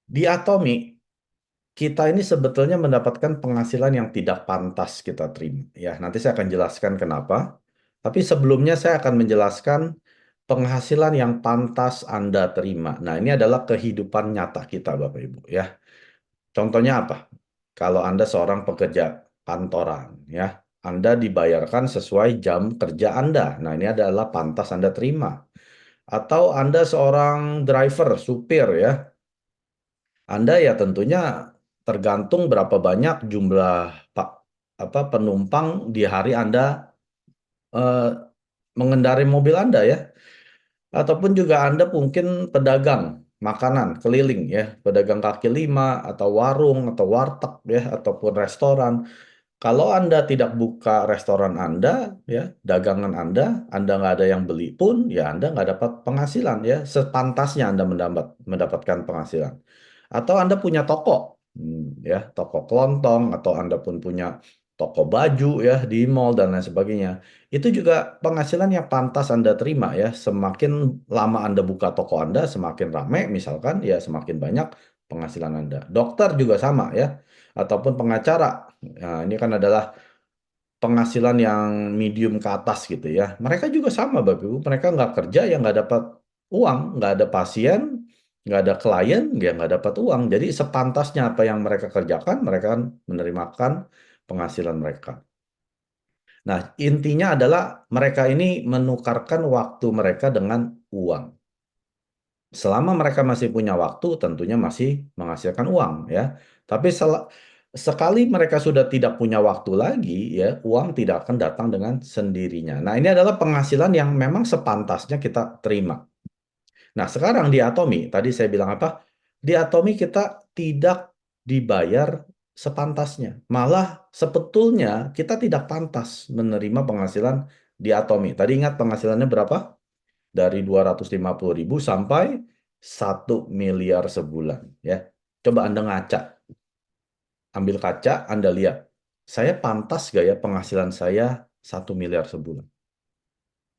Di Atomi, kita ini sebetulnya mendapatkan penghasilan yang tidak pantas kita terima. Ya, nanti saya akan jelaskan kenapa. Tapi sebelumnya saya akan menjelaskan penghasilan yang pantas Anda terima. Nah, ini adalah kehidupan nyata kita, Bapak Ibu. Ya, contohnya apa? Kalau Anda seorang pekerja kantoran, ya, Anda dibayarkan sesuai jam kerja Anda. Nah, ini adalah pantas Anda terima. Atau Anda seorang driver, supir, ya, Anda ya tentunya tergantung berapa banyak jumlah pak penumpang di hari Anda eh, mengendarai mobil Anda, ya. Ataupun juga Anda mungkin pedagang makanan keliling, ya, pedagang kaki lima atau warung atau warteg, ya, ataupun restoran. Kalau Anda tidak buka restoran Anda, ya, dagangan Anda nggak ada yang beli pun, ya Anda nggak dapat penghasilan, ya, sepantasnya Anda mendapatkan penghasilan. Atau Anda punya toko, ya, toko kelontong, atau Anda pun punya toko baju, ya, di mall dan lain sebagainya. Itu juga penghasilan yang pantas Anda terima, ya. Semakin lama Anda buka toko Anda, semakin ramai, misalkan, ya, semakin banyak penghasilan Anda. Dokter juga sama, ya, ataupun pengacara. Nah, ini kan adalah penghasilan yang medium ke atas gitu, ya. Mereka juga sama, Bapak Ibu. Mereka nggak kerja, ya nggak dapat uang, nggak ada pasien, nggak ada klien, ya nggak dapat uang. Jadi sepantasnya apa yang mereka kerjakan, mereka kan menerimakan penghasilan mereka. Nah, intinya adalah mereka ini menukarkan waktu mereka dengan uang. Selama mereka masih punya waktu, tentunya masih menghasilkan uang, ya. Tapi sekali mereka sudah tidak punya waktu lagi, ya, uang tidak akan datang dengan sendirinya. Nah, ini adalah penghasilan yang memang sepantasnya kita terima. Nah, sekarang di Atomi, tadi saya bilang apa? Di Atomi kita tidak dibayar sepantasnya. Malah sebetulnya kita tidak pantas menerima penghasilan di Atomi. Tadi ingat penghasilannya berapa? Dari 250.000 sampai 1 miliar sebulan, ya. Coba Anda ngaca, ambil kaca, Anda lihat, saya pantas gak ya penghasilan saya 1 miliar sebulan?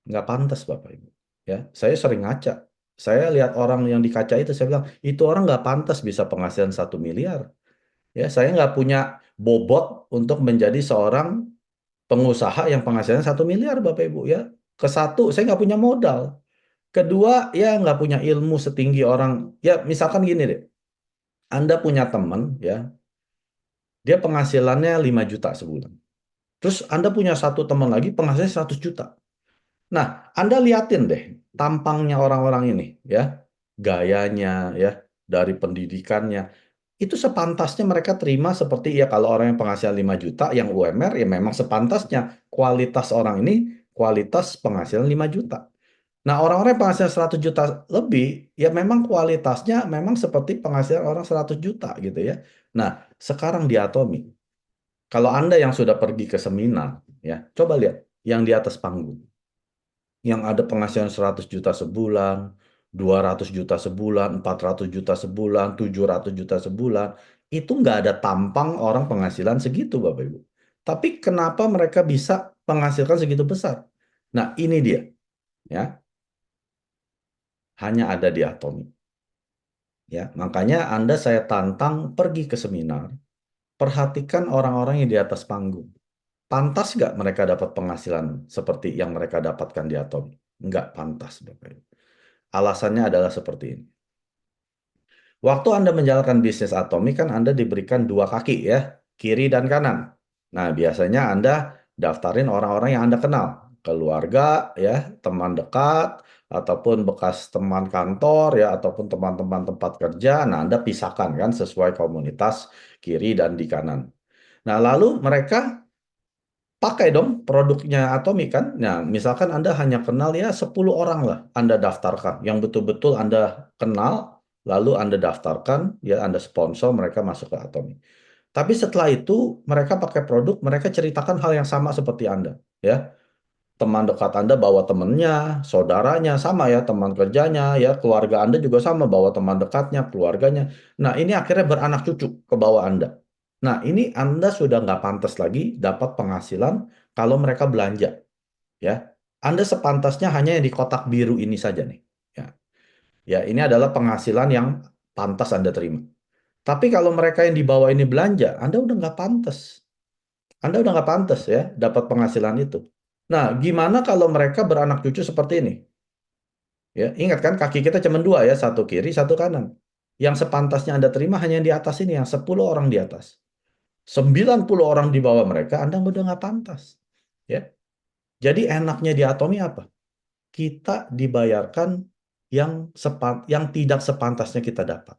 Nggak pantas, Bapak Ibu. Ya, saya sering ngaca. Saya lihat orang yang di kaca itu, saya bilang, itu orang nggak pantas bisa penghasilan 1 miliar. Ya, saya nggak punya bobot untuk menjadi seorang pengusaha yang penghasilan 1 miliar, Bapak Ibu, ya. Ke satu, saya nggak punya modal. Kedua, ya nggak punya ilmu setinggi orang. Ya, misalkan gini deh, Anda punya teman, ya, dia penghasilannya 5 juta sebulan. Terus Anda punya satu teman lagi penghasilannya 100 juta. Nah, Anda liatin deh tampangnya orang-orang ini, ya, gayanya, ya, dari pendidikannya. Itu sepantasnya mereka terima seperti, ya, kalau orang yang penghasilan 5 juta, yang UMR, ya memang sepantasnya kualitas orang ini, kualitas penghasilan 5 juta. Nah, orang-orang yang penghasilan 100 juta lebih, ya memang kualitasnya memang seperti penghasilan orang 100 juta gitu, ya. Nah, sekarang di Atomi, kalau Anda yang sudah pergi ke seminar, ya, coba lihat yang di atas panggung. Yang ada penghasilan 100 juta sebulan, 200 juta sebulan, 400 juta sebulan, 700 juta sebulan, itu nggak ada tampang orang penghasilan segitu, Bapak Ibu. Tapi kenapa mereka bisa menghasilkan segitu besar? Nah, ini dia, ya, hanya ada di Atomi. Ya, makanya saya tantang pergi ke seminar, perhatikan orang-orang yang di atas panggung. Pantas nggak mereka dapat penghasilan seperti yang mereka dapatkan di Atomi? Nggak pantas, Bapak Ibu. Alasannya adalah seperti ini. Waktu Anda menjalankan bisnis Atomi kan Anda diberikan dua kaki, ya, kiri dan kanan. Nah, biasanya Anda daftarin orang-orang yang Anda kenal, keluarga, ya, teman dekat, ataupun bekas teman kantor, ya, ataupun teman-teman tempat kerja. Nah, Anda pisahkan kan sesuai komunitas kiri dan di kanan. Nah, lalu mereka pakai dong produknya Atomi kan. Nah, misalkan Anda hanya kenal, ya, 10 orang lah Anda daftarkan, yang betul-betul Anda kenal, lalu Anda daftarkan, ya, Anda sponsor mereka masuk ke Atomi. Tapi setelah itu mereka pakai produk, mereka ceritakan hal yang sama seperti Anda, ya. Teman dekat Anda bawa temannya, saudaranya sama, ya, teman kerjanya, ya, keluarga Anda juga sama, bawa teman dekatnya, keluarganya. Nah, ini akhirnya beranak cucu ke bawah Anda. Nah, ini Anda sudah nggak pantas lagi dapat penghasilan kalau mereka belanja, ya. Anda sepantasnya hanya yang di kotak biru ini saja nih. Ya, ya, ini adalah penghasilan yang pantas Anda terima. Tapi kalau mereka yang di bawah ini belanja, Anda udah nggak pantas. Anda udah nggak pantas ya dapat penghasilan itu. Nah, gimana kalau mereka beranak cucu seperti ini? Ya, ingat kan kaki kita cuma dua ya, satu kiri, satu kanan. Yang sepantasnya Anda terima hanya yang di atas ini, yang 10 orang di atas. 90 orang di bawah mereka, Anda udah nggak pantas. Ya. Jadi enaknya di Atomi apa? Kita dibayarkan yang tidak sepantasnya kita dapat.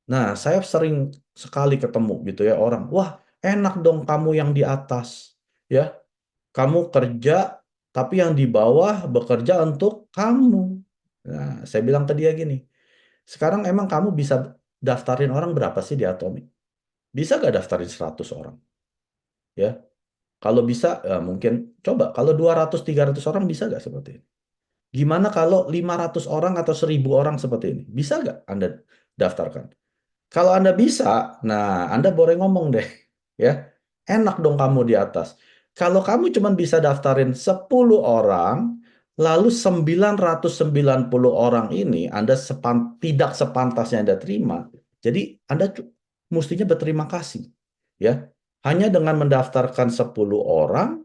Nah, saya sering sekali ketemu gitu ya orang, wah enak dong kamu yang di atas. Ya, kamu kerja, tapi yang di bawah bekerja untuk kamu. Nah, saya bilang ke dia gini, sekarang emang kamu bisa daftarin orang berapa sih di Atomi? Bisa gak daftarin 100 orang? Ya, kalau bisa, ya mungkin coba. Kalau 200-300 orang bisa gak seperti ini? Gimana kalau 500 orang atau 1000 orang seperti ini? Bisa gak Anda daftarkan? Kalau Anda bisa, nah Anda boleh ngomong deh. Ya, enak dong kamu di atas. Kalau kamu cuma bisa daftarin 10 orang, lalu 990 orang ini Anda tidak sepantasnya Anda terima. Jadi Anda mestinya berterima kasih. Ya, hanya dengan mendaftarkan 10 orang,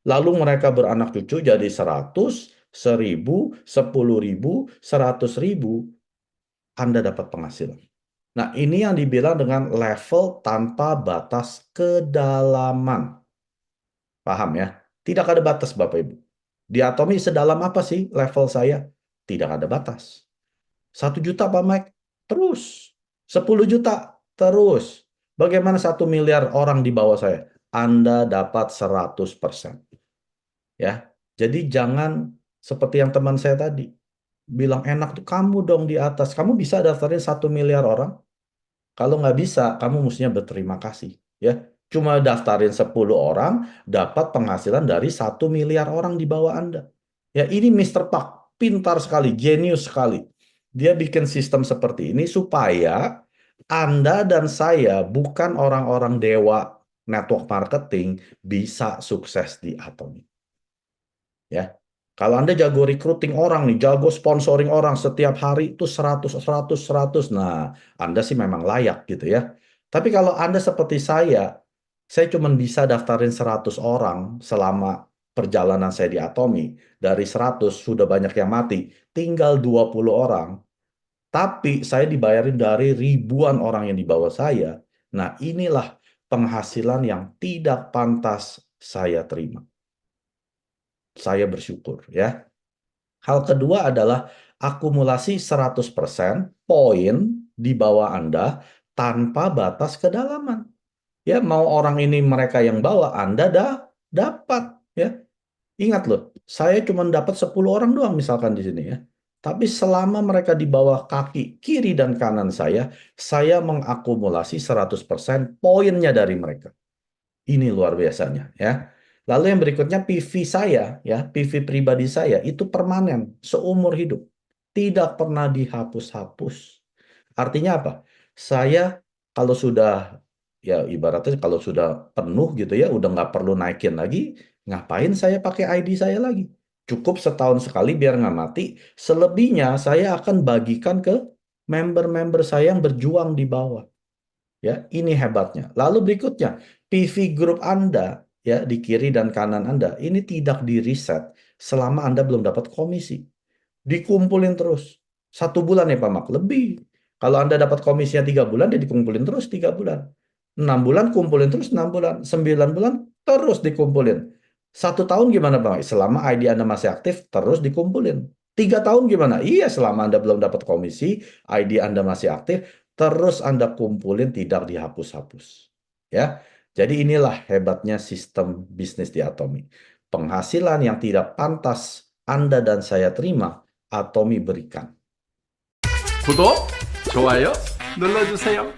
lalu mereka beranak cucu jadi 100, 1000, 10.000, 100.000, Anda dapat penghasilan. Nah, ini yang dibilang dengan level tanpa batas kedalaman. Paham ya? Tidak ada batas, Bapak Ibu. Di Atomi sedalam apa sih level saya? Tidak ada batas. 1 juta, Pak Mike? Terus. 10 juta? Terus. Bagaimana 1 miliar orang di bawah saya? Anda dapat 100%. Ya. Jadi jangan seperti yang teman saya tadi. Bilang enak tuh kamu dong di atas. Kamu bisa daftarin 1 miliar orang? Kalau nggak bisa, kamu mestinya berterima kasih. Ya, cuma daftarin 10 orang, dapat penghasilan dari 1 miliar orang di bawah Anda. Ya, ini Mr. Park, pintar sekali, jenius sekali. Dia bikin sistem seperti ini supaya Anda dan saya, bukan orang-orang dewa network marketing, bisa sukses di Atomi. Ya. Kalau Anda jago recruiting orang nih, jago sponsoring orang setiap hari itu 100, 100, 100. Nah, Anda sih memang layak gitu ya. Tapi kalau Anda seperti saya cuma bisa daftarin 100 orang selama perjalanan saya di Atomi. Dari 100 sudah banyak yang mati, tinggal 20 orang. Tapi saya dibayarin dari ribuan orang yang di bawah saya. Nah, inilah penghasilan yang tidak pantas saya terima. Saya bersyukur ya. Hal kedua adalah akumulasi 100% poin di bawah Anda tanpa batas kedalaman. Ya, mau orang ini mereka yang bawa, Anda dapat ya. Ingat loh, saya cuma dapat 10 orang doang misalkan di sini ya. Tapi selama mereka di bawah kaki kiri dan kanan saya mengakumulasi 100% poinnya dari mereka. Ini luar biasanya ya. Lalu yang berikutnya PV saya ya, PV pribadi saya itu permanen seumur hidup. Tidak pernah dihapus-hapus. Artinya apa? Saya kalau sudah ya ibaratnya kalau sudah penuh gitu ya, udah nggak perlu naikin lagi, ngapain saya pakai ID saya lagi? Cukup setahun sekali biar nggak mati. Selebihnya saya akan bagikan ke member-member saya yang berjuang di bawah. Ya, ini hebatnya. Lalu berikutnya, PV Group Anda ya di kiri dan kanan Anda ini tidak di-reset selama Anda belum dapat komisi. Dikumpulin terus. 1 bulan ya Pak Mak, lebih. Kalau Anda dapat komisinya 3 bulan, dia dikumpulin terus 3 bulan. 6 bulan kumpulin terus 6 bulan. 9 bulan terus dikumpulin. 1 tahun gimana Pak Mak? Selama ID Anda masih aktif, terus dikumpulin. 3 tahun gimana? Iya, selama Anda belum dapat komisi, ID Anda masih aktif, terus Anda kumpulin tidak dihapus-hapus. Ya. Jadi inilah hebatnya sistem bisnis di Atomi. Penghasilan yang tidak pantas Anda dan saya terima, Atomi berikan. 구독, 좋아요 눌러주세요.